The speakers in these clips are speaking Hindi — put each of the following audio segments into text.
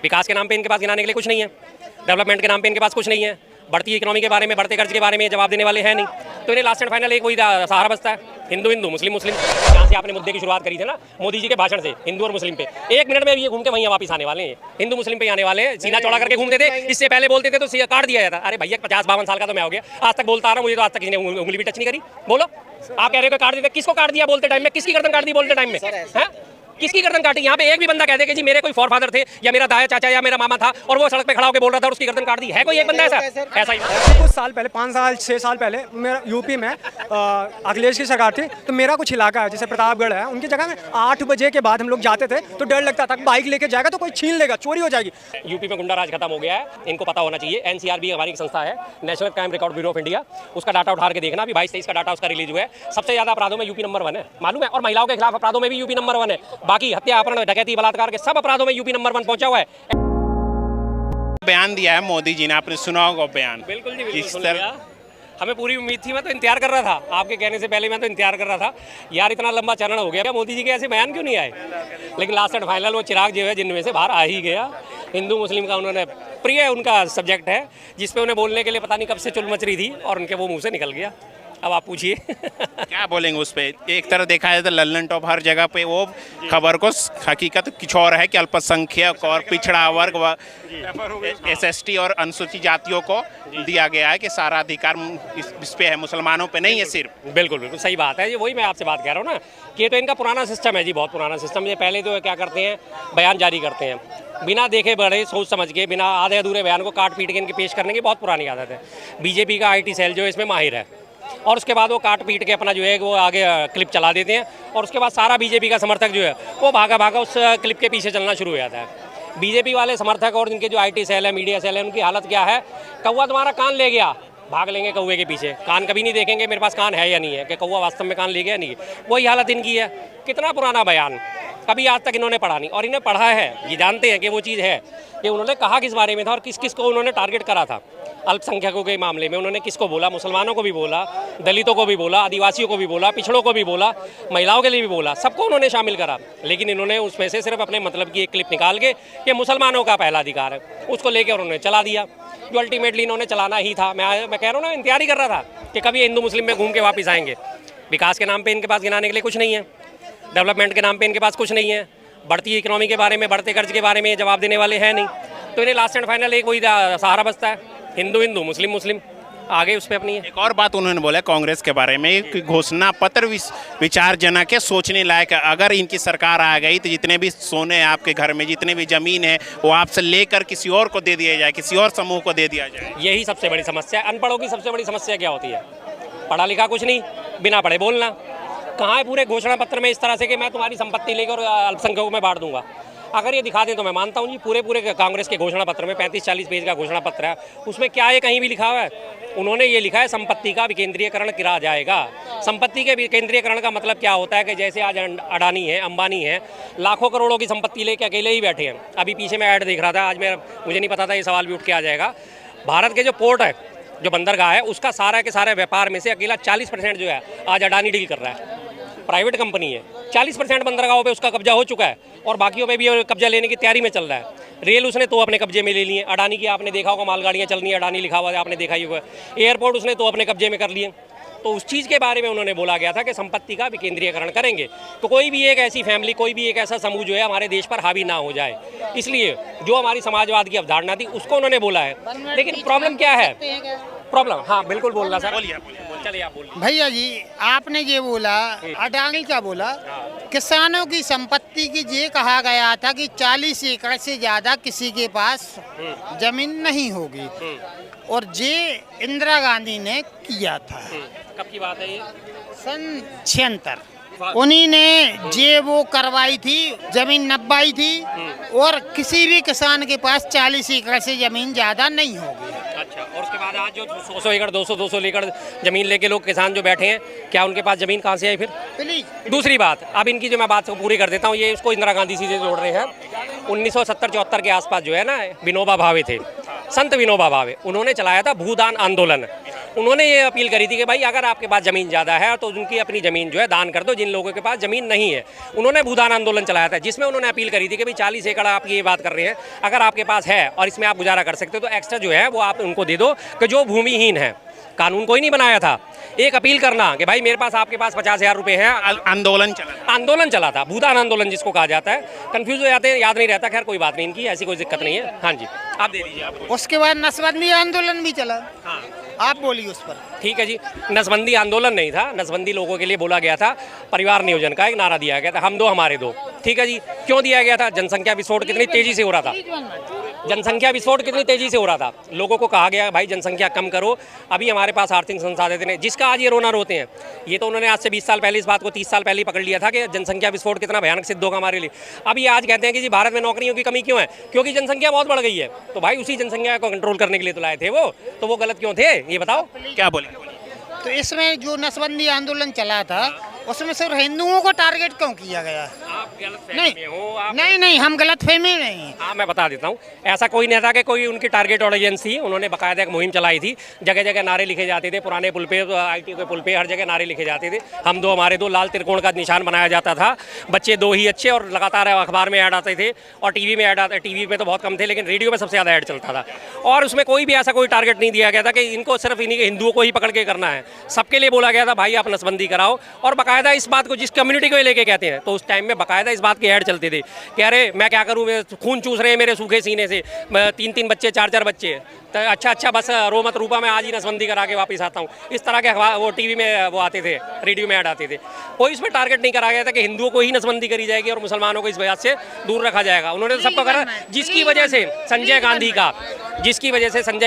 विकास के नाम पे इनके पास गिनाने के लिए कुछ नहीं है, डेवलपमेंट के नाम पे इनके पास कुछ नहीं है, बढ़ती इकोनॉमी के बारे में, बढ़ते कर्ज के बारे में जवाब देने वाले हैं नहीं। तो इन्हें लास्ट एंड फाइनल एक वही सहारा बचता है, हिंदू हिंदू मुस्लिम मुस्लिम। जहाँ से आपने मुद्दे की शुरुआत करी थी ना मोदी जी के भाषण से, हिंदू और मुस्लिम पे, 1 मिनट में ये घूम के वहीं वापस आने वाले हैं, हिंदू मुस्लिम पे आने वाले हैं। सीना चौड़ा करके घूमते थे, इससे पहले बोलते थे तो काट दिया जाता। अरे भैया 50-52 साल का तो मैं हो गया, आज तक बोलता आ रहा हूँ, मुझे तो आज तक किसी ने उंगली भी टच नहीं करी। बोलो, आप कह रहे हो काट देते, किसको काट दिया बोलते टाइम में? किसकी गर्दन काट दी बोलते टाइम में? है किसकी गर्दन काटी? यहाँ पे एक भी बंदा कहते कि जी मेरे कोई फॉरफादर थे या मेरा दाया चाचा या मेरा मामा था और वो सड़क पे खड़ा होकर बोल रहा था और उसकी गर्दन काट दी है? कोई एक बंदा ऐसा ही? कुछ साल पहले 5 साल 6 साल पहले मेरा यूपी में अखिलेश की सरकार थी, तो मेरा कुछ इलाका है जैसे प्रतापगढ़ है, उनकी जगह में 8 बजे के बाद हम लोग जाते थे तो डर लगता था बाइक लेके जाएगा तो कोई छीन लेगा, चोरी हो जाएगी। यूपी में गुंडा राज खत्म हो गया है, इनको पता होना चाहिए। एनसीआरबी हमारी एक संस्था है, national Crime Record Bureau of India, उसका डाटा उठा के देखना। अभी 22-23 का डाटा उसका रिलीज हुआ है। सबसे ज्यादा अपराधों में यूपी नंबर 1 है, मालूम है। और महिलाओं के खिलाफ अपराधों में भी यूपी नंबर 1 है। बाकी हत्या, अपहरण, डकैती, बलात्कार के सब अपराधों में यूपी नंबर 1 पहुंचा हुआ है। बयान दिया है मोदी जी ने, आपने सुना होगा बयान। बिल्कुल जी, बिल्कुल सुन लिया। हमें पूरी उम्मीद थी, मैं तो इंतजार कर रहा था, आपके कहने से पहले मैं तो इंतजार कर रहा था यार, इतना लंबा चरण हो गया क्या मोदी जी के ऐसे बयान क्यों नहीं आए? लेकिन लास्ट एंड फाइनल वो चिराग जो है जिनमें से बाहर आ ही गया। हिंदू मुस्लिम का उन्होंने प्रिय उनका सब्जेक्ट है, जिसपे उन्हें बोलने के लिए पता नहीं कब से चुल मच रही थी और उनके वो मुँह से निकल गया। अब आप पूछिए क्या बोलेंगे उस पर? एक तरह देखा जाए तो लल्लन टॉप हर जगह पे वो खबर को हकीकत कुछ और है कि अल्पसंख्यक और पिछड़ा वर्ग व SST और अनुसूचित जातियों को दिया गया है कि सारा अधिकार इस पे है, मुसलमानों पे नहीं है सिर्फ। बिल्कुल बिल्कुल सही बात है, ये वही मैं आपसे बात कह रहा हूँ ना कि ये तो इनका पुराना सिस्टम है जी, बहुत पुराना सिस्टम। ये पहले तो क्या करते हैं, बयान जारी करते हैं बिना देखे बड़े सोच समझ के, बिना आधे अधूरे बयान को काट पीट के इनके पेश करने की बहुत पुरानी आदत है। बीजेपी का IT सेल जो है इसमें माहिर है, और उसके बाद वो काट पीट के अपना जो है वो आगे क्लिप चला देते हैं और उसके बाद सारा बीजेपी का समर्थक जो है वो भागा भागा उस क्लिप के पीछे चलना शुरू हो जाता है। बीजेपी वाले समर्थक और जिनके जो IT सेल है, मीडिया सेल है, उनकी हालत क्या है? कौवा तुम्हारा कान ले गया, भाग लेंगे कौवे के पीछे, कान कभी नहीं देखेंगे मेरे पास कान है या नहीं है, कि कौवा वास्तव में कान ले गया नहीं। वही हालत इनकी है। कितना पुराना बयान, कभी आज तक इन्होंने पढ़ा नहीं, और इन्हें पढ़ा है, ये जानते हैं कि वो चीज़ है कि उन्होंने कहा किस बारे में था और किस किस को उन्होंने टारगेट करा था। अल्पसंख्यकों के मामले में उन्होंने किसको बोला? मुसलमानों को भी बोला, दलितों को भी बोला, आदिवासियों को भी बोला, पिछड़ों को भी बोला, महिलाओं के लिए भी बोला, सबको उन्होंने शामिल करा। लेकिन इन्होंने उसमें से सिर्फ अपने मतलब की एक क्लिप निकाल के कि मुसलमानों का पहला अधिकार है, उसको लेकर उन्होंने चला दिया, जो अल्टीमेटली इन्होंने चलाना ही था। मैं कह रहा हूँ ना, इंतजार ही कर रहा था कि कभी हिंदू मुस्लिम में घूम के वापस आएंगे। विकास के नाम पर इनके पास गिनाने के लिए कुछ नहीं है, डेवलपमेंट के नाम पर इनके पास कुछ नहीं है, बढ़ती इकोनॉमी के बारे में, बढ़ते कर्ज के बारे में जवाब देने वाले हैं नहीं। तो इन्हें लास्ट एंड फाइनल एक वही सहारा बचता है, हिंदू हिंदू मुस्लिम मुस्लिम, आगे उस पर अपनी है। एक और बात उन्होंने बोला कांग्रेस के बारे में, एक घोषणा पत्र विचारजनक है, सोचने लायक है। अगर इनकी सरकार आ गई तो जितने भी सोने हैं आपके घर में, जितने भी जमीन है, वो आपसे लेकर किसी और को दे दिया जाए, किसी और समूह को दे दिया जाए। यही सबसे बड़ी समस्या है। अनपढ़ों की सबसे बड़ी समस्या क्या होती है? पढ़ा लिखा कुछ नहीं, बिना पढ़े बोलना। कहाँ है पूरे घोषणा पत्र में इस तरह से कि मैं तुम्हारी संपत्ति लेकर अल्पसंख्यकों में बांट दूंगा? अगर ये दिखा दें तो मैं मानता हूँ जी। पूरे कांग्रेस के घोषणा पत्र में 35-40 पेज का घोषणा पत्र है, उसमें क्या है कहीं भी लिखा हुआ है? उन्होंने ये लिखा है संपत्ति का विकेंद्रीयकरण करा जाएगा। संपत्ति के विकेंद्रीयकरण का मतलब क्या होता है कि जैसे आज अडानी है, अंबानी है, लाखों करोड़ों की संपत्ति लेके अकेले ही बैठे हैं। अभी पीछे मैं ऐड देख रहा था, आज मुझे नहीं पता था ये सवाल भी उठ के आ जाएगा। भारत के जो पोर्ट है, जो बंदरगाह है, उसका सारा के सारे व्यापार में से अकेला 40% जो है आज अडानी डील कर रहा है। प्राइवेट कंपनी है, 40% बंदरगाहों पे उसका कब्जा हो चुका है और बाकियों पे भी कब्जा लेने की तैयारी में चल रहा है। रेल उसने तो अपने कब्जे में ले लिए, अडानी की आपने देखा होगा, मालगाड़ियाँ चल रही हैं, अडानी लिखा हुआ है, आपने देखा ही होगा। एयरपोर्ट उसने तो अपने कब्जे में कर लिए। तो उस चीज़ के बारे में उन्होंने बोला गया था कि संपत्ति का विकेंद्रीयकरण करेंगे, तो कोई भी एक ऐसी फैमिली, कोई भी एक ऐसा समूह जो है हमारे देश पर हावी ना हो जाए। इसलिए जो हमारी समाजवाद की अवधारणा थी उसको उन्होंने बोला है। लेकिन प्रॉब्लम क्या है? प्रॉब्लम, हाँ बिल्कुल बोल रहा सर, बोलिए चलिए आप बोलिए। भैया जी आपने ये बोला, अडानी का बोला, किसानों की संपत्ति की ये कहा गया था कि 40 एकड़ से ज़्यादा किसी के पास जमीन नहीं होगी, और ये इंदिरा गांधी ने किया था। कब की बात है ये? सन 76 उन्हीं ने ये वो करवाई थी, जमीन नब्बाई थी, और किसी भी किसान के पास 40 एकड़ से जमीन ज़्यादा नहीं होगी। अच्छा, और उसके बाद आज जो 100 एकड़ 200 एकड़ जमीन लेके लोग किसान जो बैठे हैं, क्या उनके पास जमीन कहाँ से आई फिर? प्लीज दूसरी बात, अब इनकी जो मैं बात को पूरी कर देता हूँ, ये इसको इंदिरा गांधी से जोड़ रहे हैं। 1970-74 के आसपास जो है ना, विनोबा भावे थे, संत विनोबा भावे, उन्होंने चलाया था भूदान आंदोलन। उन्होंने ये अपील करी थी कि भाई अगर आपके पास ज़मीन ज़्यादा है तो उनकी अपनी ज़मीन जो है दान कर दो, जिन लोगों के पास ज़मीन नहीं है। उन्होंने भूदान आंदोलन चलाया था जिसमें उन्होंने अपील करी थी कि भाई 40 एकड़ आप ये बात कर रहे हैं, अगर आपके पास है और इसमें आप गुजारा कर सकते हो तो एक्स्ट्रा जो है वो आप उनको दे दो कि जो भूमिहीन है। कानून कोई नहीं बनाया था, एक अपील करना कि भाई मेरे पास आपके पास 50,000 रुपए हैं। आंदोलन चला था, भूदान आंदोलन जिसको कहा जाता है। कंफ्यूज हो जाते हैं, याद नहीं रहता। खैर कोई बात नहीं, इनकी ऐसी कोई दिक्कत नहीं है। हाँ जी, आप दे दीजिए। आप उसके बाद नसबंदी आंदोलन भी चला। हाँ आप बोलिए उस पर। ठीक है जी। नसबंदी आंदोलन नहीं था, नसबंदी लोगों के लिए बोला गया था। परिवार नियोजन का एक नारा दिया गया था, हम दो हमारे दो। ठीक है जी। क्यों दिया गया था? जनसंख्या विस्फोट कितनी तेजी से हो रहा था, जनसंख्या विस्फोट कितनी तेजी से हो रहा था। लोगों को कहा गया भाई जनसंख्या कम करो, अभी हमारे पास आर्थिक संसाधन है, जिसका आज ये रोना रोते हैं। ये तो उन्होंने आज से 20 साल पहले इस बात को 30 साल पहले ही पकड़ लिया था कि जनसंख्या विस्फोट कितना भयानक सिद्ध होगा हमारे लिए। अब ये आज कहते हैं कि जी भारत में नौकरियों की कमी क्यों है? क्योंकि जनसंख्या बहुत बढ़ गई है। तो भाई उसी जनसंख्या को कंट्रोल करने के लिए तो लाए थे वो, तो वो गलत क्यों थे ये बताओ। क्या बोले? तो इसमें जो नसबंदी आंदोलन चला था उसमें सिर्फ हिंदुओं को टारगेट क्यों किया गया? आप गलतफहमी नहीं में हो। आप नहीं, हम गलतफहमी नहीं। हाँ मैं बता देता हूँ, ऐसा कोई नहीं था कि कोई उनकी टारगेट ऑडियंस थी। उन्होंने बाकायदा एक मुहिम चलाई थी, जगह जगह नारे लिखे जाते थे, पुराने पुल पे, ITO के पुल पे, हर जगह नारे लिखे जाते थे। हम दो हमारे दो, लाल त्रिकोण का निशान बनाया जाता था, बच्चे दो ही अच्छे, और लगातार अखबार में ऐड आते थे और टीवी में ऐड आते। टीवी में तो बहुत कम थे लेकिन रेडियो में सबसे ज़्यादा ऐड चलता था। और उसमें कोई भी ऐसा कोई टारगेट नहीं दिया गया था कि इनको सिर्फ इन्हीं हिंदुओं को ही पकड़ के करना है। सबके लिए बोला गया था भाई आप नसबंदी कराओ। और बाकायदा इस बात को जिस कम्युनिटी को लेके कहते हैं, तो उस टाइम में बाकायदा इस बात के ऐड चलते थे कि अरे मैं क्या करूँ, खून चूस रहे हैं मेरे सूखे सीने से, 3-3 बच्चे 4-4 बच्चे, तो अच्छा बस रो मत रूपा, मैं आज ही नसबंदी करा के वापस आता हूँ। इस तरह के वो टीवी में वो आते थे, रेडियो में ऐड आते थे। कोई इसमें टारगेट नहीं करा गया था कि हिंदुओं को ही नसबंदी करी जाएगी और मुसलमानों को इस वजह से दूर रखा जाएगा। उन्होंने तो सबको करा, जिसकी वजह से संजय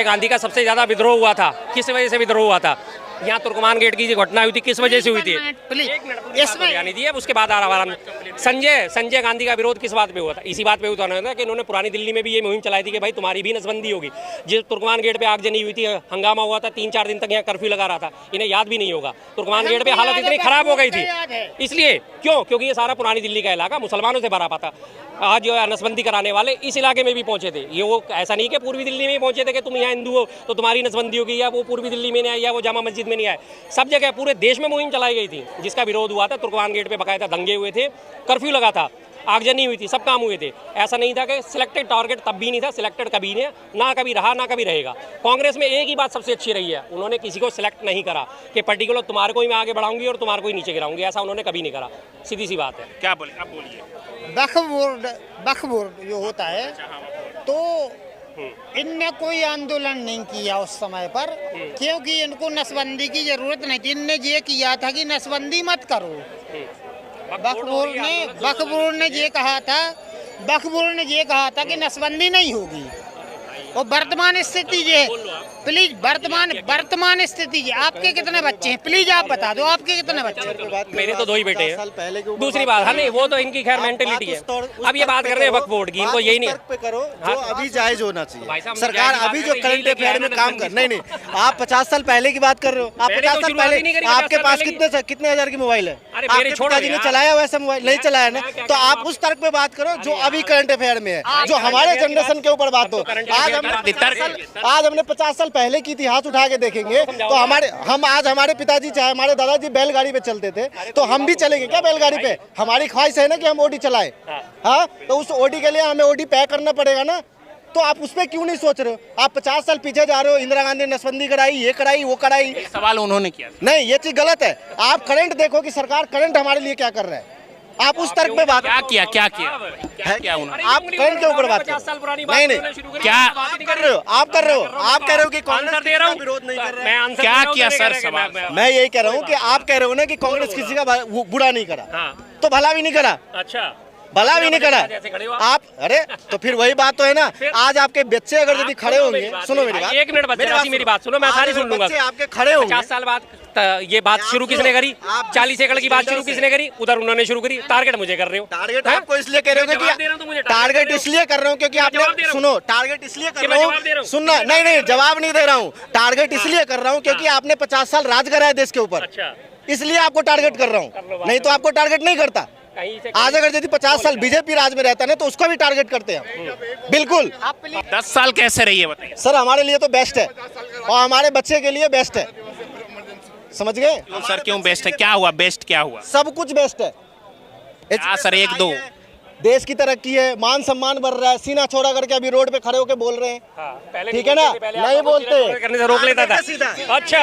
गांधी का सबसे ज़्यादा विद्रोह हुआ था। किस वजह से विद्रोह हुआ था? यहाँ तुर्कमान गेट की जो घटना हुई थी किस वजह से हुई थी? इसमें दी है, उसके बाद आराम। संजय गांधी का विरोध किस बात पे हुआ था? इसी बात पे हुआ था कि इन्होंने पुरानी दिल्ली में भी ये मुहिम चलाई थी कि भाई तुम्हारी भी नसबंदी होगी। जिस तुर्कमान गेट पे आगजनी हुई थी, हंगामा हुआ था, 3-4 दिन तक यहाँ कर्फ्यू लगा रहा था, इन्हें याद भी नहीं होगा। तुर्कमान गेट पे हालत इतनी खराब हो गई थी, इसलिए क्यों? क्योंकि ये सारा पुरानी दिल्ली का इलाका मुसलमानों से भरा पाता। आज जो है नसबंदी कराने वाले इस इलाके में भी पहुंचे थे। ये वो ऐसा नहीं कि पूर्वी दिल्ली में ही पहुंचे थे कि तुम यहाँ हिंदू हो तो तुम्हारी नसबंदी होगी, या वो पूर्वी दिल्ली में नहीं आया, या वो जामा मस्जिद में नहीं आए। सब जगह पूरे देश में मुहिम चलाई गई थी जिसका विरोध हुआ था। तुर्कमान गेट पे बाकायदा दंगे हुए थे, कर्फ्यू लगा था, आगजनी हुई थी, सब काम हुए थे। ऐसा नहीं था कि सिलेक्टेड टारगेट तब भी नहीं था, सिलेक्टेड कभी नहीं, ना कभी रहा ना कभी रहेगा। कांग्रेस में एक ही बात सबसे अच्छी रही है, उन्होंने किसी को सिलेक्ट नहीं करा कि पर्टिकुलर तुम्हारे को ही मैं आगे बढ़ाऊंगी और तुम्हारे को ही नीचे गिराऊंगी। ऐसा उन्होंने कभी नहीं करा, सीधी सी बात है। क्या बोले? अब बोलिए। वक्फ बोर्ड जो होता है, तो इनने कोई आंदोलन नहीं किया उस समय पर, क्योंकि इनको नसबंदी की जरूरत नहीं थी। इनने ये किया था कि नसबंदी मत करो। वक्फ बोर्ड ने ये कहा था कि नसबंदी नहीं होगी। और वर्तमान स्थिति ये, प्लीज वर्तमान स्थिति ये, आपके कितने बच्चे हैं? प्लीज आप बता दो, आपके कितने बच्चे हैं? मेरे तो 2 ही बेटे हैं। दूसरी बात है, नहीं वो तो इनकी खैर मेंटेलिटी है। अब ये बात कर रहे हैं वक्फ बोर्ड की, इनको यही नहीं पे करो जो अभी जायज होना चाहिए। सरकार अभी जो करंट अफेयर में काम कर, नहीं आप 50 साल पहले की बात कर रहे हो। आप 50 साल पहले आपके पास कितने हजार की मोबाइल है? आपके पिताजी ने चलाया वैसा मोबाइल नहीं चलाया ना, तो आप उस तर्क पे बात करो जो अभी करंट अफेयर में है, जो हमारे जनरेशन के ऊपर बात हो। आज हमने 50 साल पहले की इतिहास उठा के देखेंगे तो हमारे पिताजी चाहे हमारे दादाजी बैलगाड़ी पे चलते थे, तो हम भी चलेंगे क्या बैलगाड़ी पे? हमारी ख्वाहिश है ना कि हम ओडी चलाएं। हाँ, तो उस ओडी के लिए हमें ओडी पैक करना पड़ेगा ना। तो आप उस पर क्यों नहीं सोच रहे हो? आप 50 साल पीछे जा रहे हो। इंदिरा गांधी ने नसबंदी कराई, ये कराई, वो कराई। सवाल उन्होंने किया नहीं, ये चीज गलत है। आप करंट देखो कि सरकार करंट हमारे लिए क्या कर रहा है। आप उस तर्क पे बात क्या किया उन्होंने? आप करंट के ऊपर बात करो। नहीं क्या कर रहे हो? आप कह रहे हो कि कांग्रेस दे रहा हूं, विरोध नहीं कर रहा है। क्या किया सर? सवाल मैं यही कह रहा हूँ कि आप कह रहे हो ना कि कांग्रेस किसी का बुरा नहीं करा, तो भला भी नहीं करा। अच्छा, भला भी नहीं करा आप। अरे तो फिर वही बात तो है ना। आज आपके बच्चे अगर यदि खड़े होंगे, सुनो मेरी बात, 1 मिनट मेरी बात सुनो, मैं सारी सुन लूंगा। आपके खड़े होंगे 50 साल बाद ये बात शुरू किसने करी? 40 एकड़ की बात शुरू किसने करी? उधर उन्होंने शुरू करी। टारगेट मुझे कर रहे हो। टारगेट आपको इसलिए कह रहे हो कि टारगेट इसलिए कर रहा हूँ क्योंकि आपने, सुनो, टारगेट इसलिए कर रहा हूँ, सुनना, नहीं जवाब नहीं दे रहा हूँ। टारगेट इसलिए कर रहा हूँ क्योंकि आपने 50 साल राज करा है देश के ऊपर, इसलिए आपको टारगेट कर रहा हूँ। नहीं तो आपको टारगेट नहीं करता। आज अगर यदि 50 साल बीजेपी राज में रहता है तो उसको भी टारगेट करते हैं। बिल्कुल। 10 साल कैसे रही है बताइए? सर हमारे लिए तो बेस्ट है और हमारे बच्चे के लिए बेस्ट है। समझ गए? क्यों सर, क्यों बेस्ट है? क्या हुआ बेस्ट, क्या हुआ? सब कुछ बेस्ट है। हाँ सर, एक दो। देश की तरक्की है, मान सम्मान बढ़ रहा है, सीना छोड़ा करके अभी रोड पे खड़े होके बोल रहे हैं। पहले ठीक है ना? नहीं बोलते करने से रोक लेता था। अच्छा,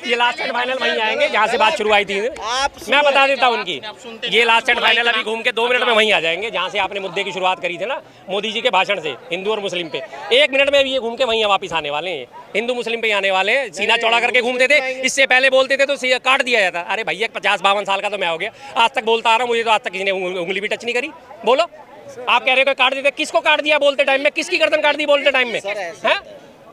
ये लास्ट एंड फाइनल वहीं आएंगे जहाँ से बात शुरू आई थी। मैं बता देता हूँ उनकी, ये लास्ट एंड फाइनल अभी घूम के 2 मिनट में वहीं आ जाएंगे जहाँ से आपने मुद्दे की शुरुआत करी थी ना, मोदी जी के भाषण से हिंदू और मुस्लिम पे। 1 मिनट में ये घूम के वहीं वापिस आने वाले हैं, हिंदू मुस्लिम पे आने वाले हैं। सीना चौड़ा करके घूमते थे, इससे पहले बोलते थे तो काट दिया जाता। अरे भैया 50-52 साल का तो मैं हो गया, आज तक बोलता आ रहा हूँ, मुझे तो आज तक किसी ने उंगली भी टच नहीं करी। बोलो, आप कह रहे हो काट देते, किसको काट दिया बोलते टाइम में? किसकी गर्दन काट दी बोलते टाइम में? हैं?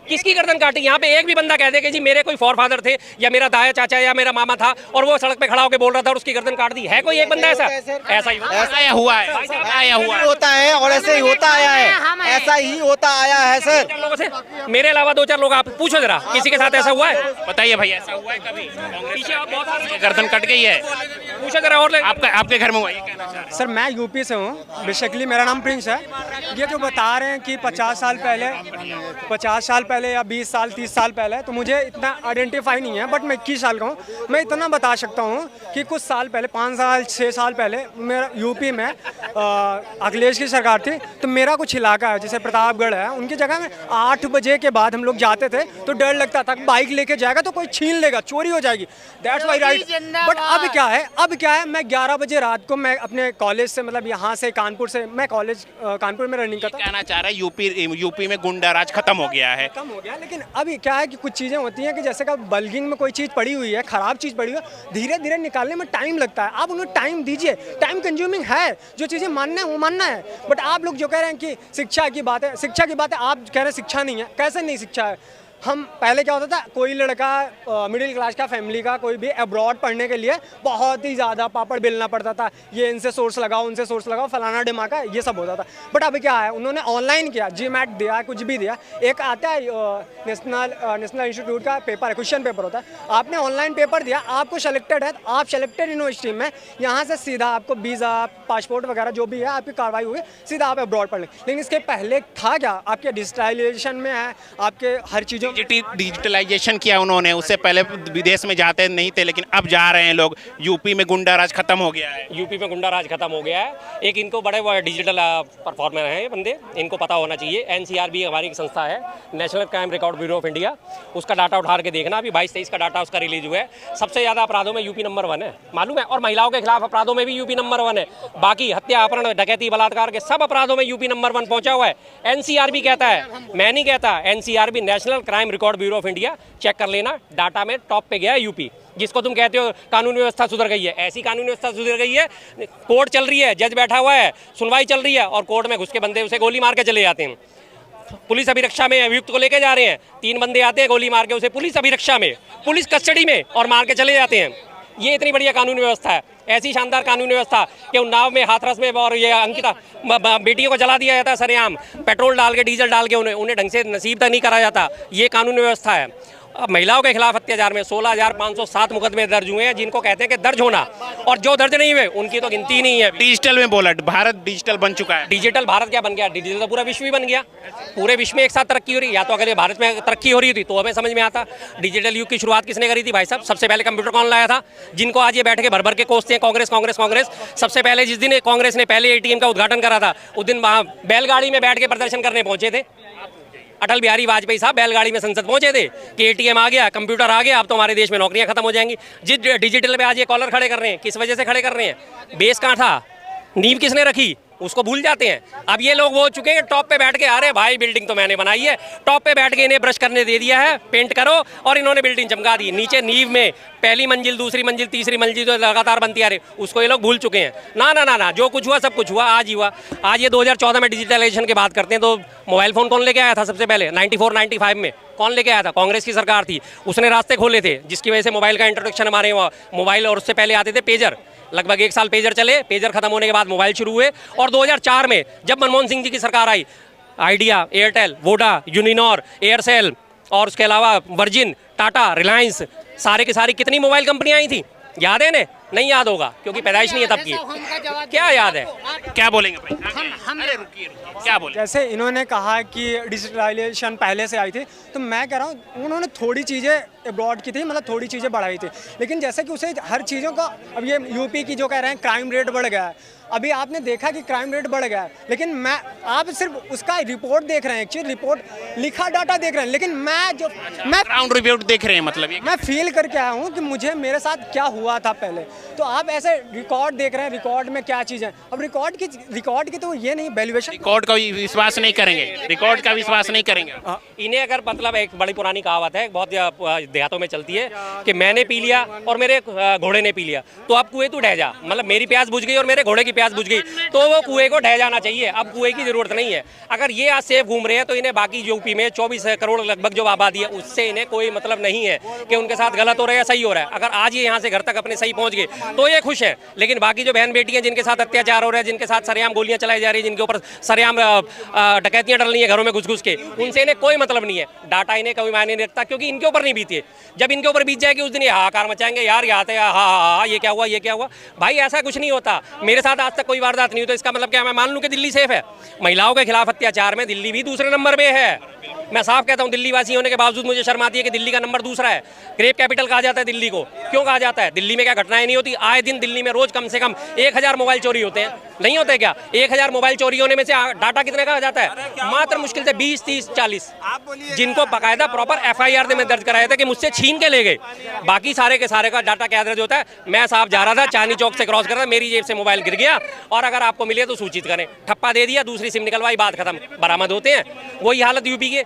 किसकी गर्दन काटी? यहाँ पे एक भी बंदा कह दे कि जी मेरे कोई फॉरफादर थे या मेरा दाया चाचा या मेरा मामा था और वो सड़क पे खड़ा होकर बोल रहा था और उसकी गर्दन काट दी, है कोई एक बंदा ऐसा? ऐसा ही हुआ है, होता है और ऐसे ही होता आया है, ऐसा ही होता आया है सर। लोगों से, मेरे अलावा 2-4 लोग आप पूछो जरा, किसी के साथ ऐसा हुआ है? बताइए भैया, ऐसा हुआ है कभी? पीछे आप बहुत सारे गर्दन कट गई है, पूछो जरा। और आपके घर में हुआ, ये कहना चाह रहे हैं? सर मैं यूपी से हूँ, बेसिकली मेरा नाम प्रिंस है। ये जो बता रहे हैं कि 50 साल पहले या 20 साल 30 साल पहले, तो मुझे इतना आइडेंटिफाई नहीं है, बट मैं 21 साल का हूँ। मैं इतना बता सकता हूँ कि कुछ साल पहले, 5 साल 6 साल पहले मेरा यूपी में अखिलेश की सरकार थी। तो मेरा कुछ इलाका है जैसे प्रतापगढ़ है, उनकी जगह में 8 बजे के बाद हम लोग जाते थे तो डर लगता था बाइक लेके जाएगा तो कोई छीन लेगा, चोरी हो जाएगी। That's why right. बट अब क्या है, मैं 11 बजे रात को मैं अपने कॉलेज से, मतलब यहाँ से कानपुर से, मैं कॉलेज कानपुर में रनिंग करता। कहना चाह रहा है यूपी में गुंडा राज खत्म हो गया है। लेकिन अभी क्या है कि कुछ चीज़ें होती हैं कि जैसे कि बल्किंग में कोई चीज़ पड़ी हुई है, ख़राब चीज़ पड़ी हुई है, धीरे धीरे निकालने में टाइम लगता है। आप उन्हें टाइम दीजिए, टाइम कंज्यूमिंग है, जो चीज़ें मानना है वो मानना है। बट आप लोग जो कह रहे हैं कि शिक्षा की बात है, आप कह रहे हैं शिक्षा नहीं है, कैसे नहीं शिक्षा है? हम पहले क्या होता था, कोई लड़का मिडिल क्लास का फैमिली का कोई भी अब्रॉड पढ़ने के लिए बहुत ही ज़्यादा पापड़ बेलना पड़ता था, ये इनसे सोर्स लगाओ उनसे सोर्स लगाओ, फलाना डिमाका, ये सब होता था। बट अभी क्या है, उन्होंने ऑनलाइन किया, GMAT दिया, कुछ भी दिया। एक आता है नेशनल इंस्टीट्यूट का पेपर है, क्वेश्चन पेपर होता है, आपने ऑनलाइन पेपर दिया, आपको सेलेक्टेड है, आप सेलेक्टेड यूनिवर्सिटी में, यहाँ से सीधा आपको वीज़ा पासपोर्ट वगैरह जो भी है आपकी कार्रवाई हुई, सीधा आप अब्रॉड पढ़ लें। लेकिन इसके पहले था क्या, आपके डिजिटलाइजेशन में है, आपके हर चीज़ों डिजिटलाइजेशन किया उन्होंने, उससे पहले विदेश में जाते नहीं थे, लेकिन अब जा रहे हैं लोग। यूपी में गुंडा राज खत्म हो गया है। यूपी में गुंडा राज खत्म हो गया है। एक इनको बड़े डिजिटल परफॉर्मर हैं ये बंदे, इनको पता होना चाहिए। NCRB हमारी एक संस्था है, national Crime Record Bureau of India, उसका डाटा उठा के देखना। अभी 22-23 का डाटा उसका रिलीज हुआ है। सबसे ज़्यादा अपराधों में यूपी नंबर 1 है, मालूम है। और महिलाओं के खिलाफ अपराधों में भी यूपी नंबर 1 है। बाकी हत्या, अपहरण, डकैती, बलात्कार के सब अपराधों में यूपी नंबर 1 पहुंचा हुआ है। NCRB कहता है, मैं नहीं कहता। NCRB National Crime Record Bureau of India, check कर लेना, डाटा में टॉप पे गया है यूपी। जिसको तुम कहते हो कानून व्यवस्था सुधर गई है, ऐसी कानून व्यवस्था सुधर गई है। कोर्ट चल रही है, जज बैठा हुआ है, सुनवाई चल रही है और कोर्ट में घुस के बंदे उसे गोली मार के चले जाते हैं। पुलिस अभिरक्षा में अभियुक्त को लेके जा रहे हैं, 3 बंदे आते हैं, गोली मार के उसे पुलिस अभिरक्षा में, पुलिस कस्टडी में और मार के चले जाते हैं। ये इतनी बढ़िया कानून व्यवस्था है, ऐसी शानदार कानून व्यवस्था कि उन्नाव में, हाथरस में और ये अंकिता बेटियों को जला दिया जाता है सरेआम, पेट्रोल डाल के, डीजल डाल के, उन्हें ढंग से नसीब तक नहीं करा जाता। ये कानून व्यवस्था है। अब महिलाओं के खिलाफ अत्याचार में 16,507 मुकदमे दर्ज हुए हैं, जिनको कहते हैं कि दर्ज होना, और जो दर्ज नहीं हुए उनकी तो गिनती नहीं है। डिजिटल में बोला, भारत डिजिटल बन चुका है। डिजिटल भारत क्या बन गया? डिजिटल तो पूरा विश्व ही बन गया। पूरे विश्व में एक साथ तरक्की हो रही है। या तो अगर भारत में तरक्की हो रही थी तो हमें समझ में आता। डिजिटल युग की शुरुआत किसने करी थी भाई साहब? सबसे पहले कंप्यूटर कौन लाया था? जिनको आज ये बैठ के भर भर के कोसते हैं कांग्रेस कांग्रेस कांग्रेस। सबसे पहले जिस दिन कांग्रेस ने पहले ATM का उद्घाटन करा था, उस दिन वहाँ बैलगाड़ी में बैठ के प्रदर्शन करने पहुंचे थे अटल बिहारी वाजपेयी साहब। बैलगाड़ी में संसद पहुंचे थे कि ATM आ गया, कंप्यूटर आ गया, अब तो हमारे देश में नौकरियां खत्म हो जाएंगी। जिस डिजिटल पे आज ये कॉलर खड़े कर रहे हैं, किस वजह से खड़े कर रहे हैं? बेस कहाँ था, नींव किसने रखी, उसको भूल जाते हैं। अब ये लोग वो चुके हैं टॉप पे बैठ के, अरे भाई बिल्डिंग तो मैंने बनाई है, टॉप पे बैठ के इन्हें ब्रश करने दे दिया है, पेंट करो, और इन्होंने बिल्डिंग चमका दी। नीचे नींव में पहली मंजिल, दूसरी मंजिल, तीसरी मंजिल जो लगातार बनती आ रही, उसको ये लोग भूल चुके हैं। ना ना ना ना, जो कुछ हुआ सब कुछ हुआ आज ही हुआ। आज ये 2014 में डिजिटलाइजेशन की बात करते हैं तो मोबाइल फ़ोन कौन लेके आया था सबसे पहले? 94-95 में कौन लेके आया था? कांग्रेस की सरकार थी, उसने रास्ते खोले थे, जिसकी वजह से मोबाइल का इंट्रोडक्शन हमारे वहाँ। मोबाइल, और उससे पहले आते थे पेजर, लगभग 1 साल पेजर चले, पेजर खत्म होने के बाद मोबाइल शुरू हुए। और 2004 में जब मनमोहन सिंह जी की सरकार आई, Idea, Airtel, Voda, Uninor, Aircel और उसके अलावा वर्जिन, टाटा, रिलायंस, सारे की सारी कितनी मोबाइल कंपनियां आई थी, याद है ने? नहीं याद होगा क्योंकि पैदाइश नहीं है तब की। क्या याद है? क्या बोलेंगे भाई? अरे रुकिए, क्या बोले? जैसे इन्होंने कहा कि डिजिटलाइजेशन पहले से आई थी, तो मैं कह रहा हूँ उन्होंने थोड़ी चीज़ें अब्रॉड की थी, मतलब थोड़ी चीज़ें बढ़ाई थी, लेकिन जैसे कि उसे हर चीज़ों का, अब ये यूपी की जो कह रहे हैं क्राइम रेट बढ़ गया है, अभी आपने देखा कि क्राइम रेट बढ़ गया है, लेकिन आप सिर्फ उसका रिपोर्ट देख रहे हैं, एक्चुअली रिपोर्ट लिखा डाटा देख रहे हैं, लेकिन मैं ग्राउंड रिपोर्ट देख रहे हैं, मतलब ये मैं फील करके आया हूँ कि मुझे मेरे साथ क्या हुआ था पहले। तो आप ऐसे रिकॉर्ड देख रहे हैं, रिकॉर्ड में क्या चीज़ है, अब रिकॉर्ड की तो ये नहीं वैल्यूएशन, रिकॉर्ड का विश्वास नहीं करेंगे, रिकॉर्ड का विश्वास नहीं करेंगे। इन्हें अगर मतलब एक बड़ी पुरानी कहावत है, बहुत देहातों में चलती है कि मैंने पी लिया और मेरे घोड़े ने पी लिया, तो अब कुएं तू ढह जा, मतलब मेरी प्यास बुझ गई और मेरे घोड़े की प्यास बुझ गई, तो वो कुएं को ढह जाना चाहिए, अब कुएं की जरूरत नहीं है। अगर ये आज सेफ घूम रहे हैं तो इन्हें बाकी यूपी में 24 करोड़ लगभग जो आबादी है उससे इन्हें कोई मतलब नहीं है कि उनके साथ गलत हो रहा है या सही हो रहा है। अगर आज ये यहाँ से घर तक अपने सही पहुंच गए तो ये खुश है, लेकिन बाकी जो बहन बेटी हैं जिनके साथ अत्याचार हो रहा है, जिनके साथ सरेआम गोलियां चलाई जा रही है, जिनके ऊपर सरेआम डकैतियां डल रही है घरों में घुस घुस के, उनसे इन्हें कोई मतलब नहीं है। डाटा इन्हें कोई मायने नहीं रखता क्योंकि इनके ऊपर नहीं बीती है। जब इनके ऊपर बीत जाएगी उस दिन ये हाहाकार मचाएंगे, यार यहाँ थे, हाँ ये क्या हुआ, ये क्या हुआ। भाई ऐसा कुछ नहीं होता, मेरे साथ आज तक कोई वारदात नहीं हुई, तो इसका मतलब क्या मैं मान लूं कि दिल्ली सेफ है? महिलाओं के खिलाफ अत्याचार में दिल्ली भी दूसरे नंबर पे है। मैं साफ कहता हूं, दिल्ली वासी होने के बावजूद मुझे शर्म आती है कि दिल्ली का नंबर दूसरा है। रेप कैपिटल कहा जाता है दिल्ली को, क्यों कहा जाता है? दिल्ली में क्या घटनाएं नहीं होती? आए दिन दिल्ली में रोज कम से कम 1000 मोबाइल चोरी होते हैं, नहीं होते क्या? 1000 मोबाइल चोरी होने में से डाटा कितने का जाता है? मात्र मुश्किल से 20, 30, 40, जिनको बाकायदा प्रॉपर FIR में दर्ज कराया था कि मुझसे छीन के ले गए। बाकी सारे के सारे का डाटा क्या दर्ज होता है? मैं साहब जा रहा था, चांदनी चौक से क्रॉस कर रहा था, मेरी जेब से मोबाइल गिर गया और अगर आपको मिले तो सूचित करें, ठप्पा दे दिया, दूसरी सिम निकलवाई, बात खत्म, बरामद होते हैं। वही हालत यूपी के।